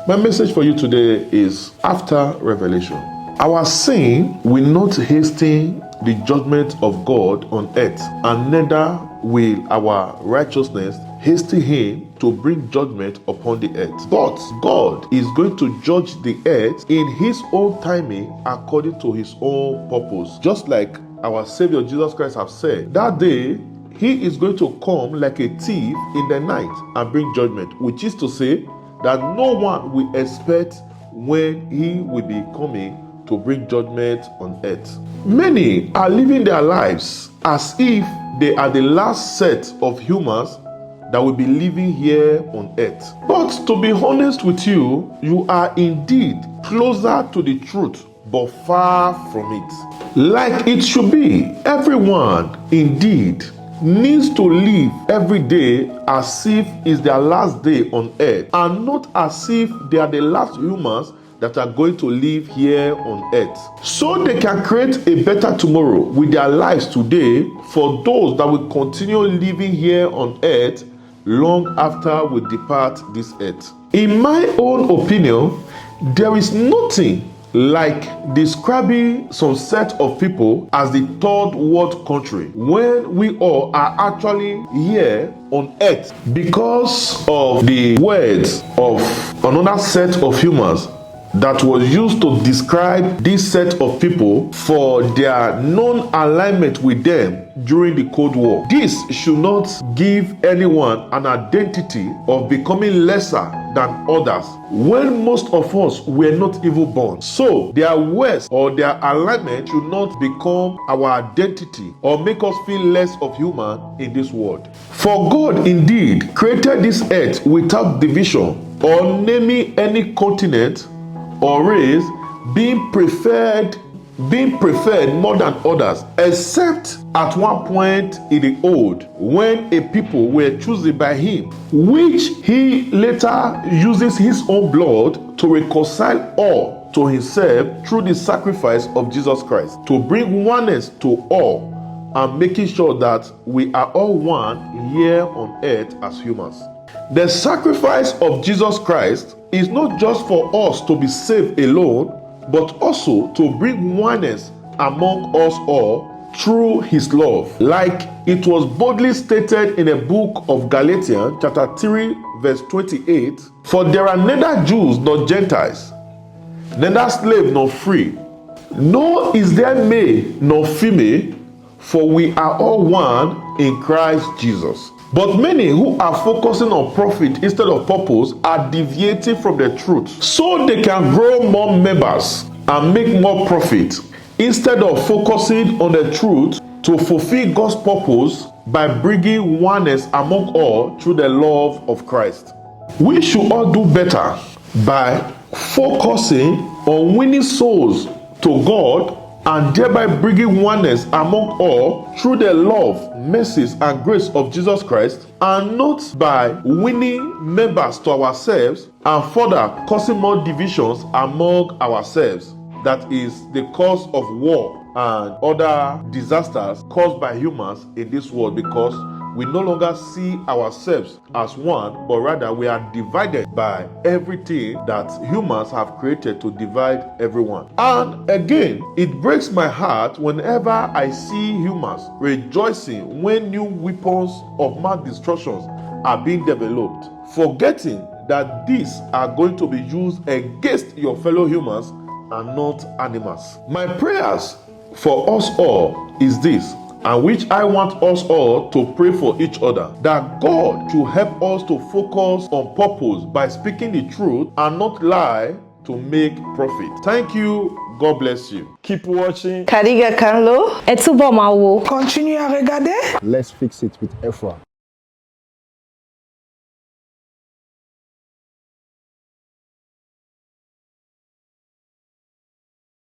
My message for you today is after revelation. Our sin will not hasten the judgment of God on earth, and neither will our righteousness hasten him to bring judgment upon the earth. But God is going to judge the earth in his own timing according to his own purpose. Just like our Savior Jesus Christ has said, that day he is going to come like a thief in the night and bring judgment, which is to say that no one will expect when he will be coming to bring judgment on earth. Many are living their lives as if they are the last set of humans that will be living here on earth. But to be honest with you, you are indeed closer to the truth, but far from it. Like it should be, everyone indeed needs to live every day as if it's their last day on earth, and not as if they are the last humans that are going to live here on earth, so they can create a better tomorrow with their lives today for those that will continue living here on earth long after we depart this earth. In my own opinion, there is nothing like describing some set of people as the third world country when we all are actually here on earth because of the words of another set of humans that was used to describe this set of people for their non-alignment with them during the Cold War. This should not give anyone an identity of becoming lesser than others when most of us were not even born. So their words or their alignment should not become our identity or make us feel less of human in this world. For God indeed created this earth without division or naming any continent or race being preferred more than others, except at one point in the old when a people were chosen by him, which he later uses his own blood to reconcile all to himself through the sacrifice of Jesus Christ, to bring oneness to all and making sure that we are all one here on earth as humans. The sacrifice of Jesus Christ is not just for us to be saved alone, but also to bring oneness among us all through his love. Like it was boldly stated in the book of Galatians chapter 3 verse 28, for there are neither Jews nor Gentiles, neither slave nor free, nor is there male nor female, for we are all one in Christ Jesus. But many who are focusing on profit instead of purpose are deviating from the truth, so they can grow more members and make more profit instead of focusing on the truth to fulfill God's purpose by bringing oneness among all through the love of Christ. We should all do better by focusing on winning souls to God and thereby bringing oneness among all through the love, mercies, and grace of Jesus Christ, and not by winning members to ourselves and further causing more divisions among ourselves. That is the cause of war and other disasters caused by humans in this world, because we no longer see ourselves as one, but rather we are divided by everything that humans have created to divide everyone. And again, it breaks my heart whenever I see humans rejoicing when new weapons of mass destruction are being developed, forgetting that these are going to be used against your fellow humans and not animals. My prayers for us all is this, and which I want us all to pray for each other, that God should help us to focus on purpose by speaking the truth and not lie to make profit. Thank you. God bless you. Keep watching. Kariga Carlo. Et souvent, Mawo. Continue à regarder. Let's fix it with Efua.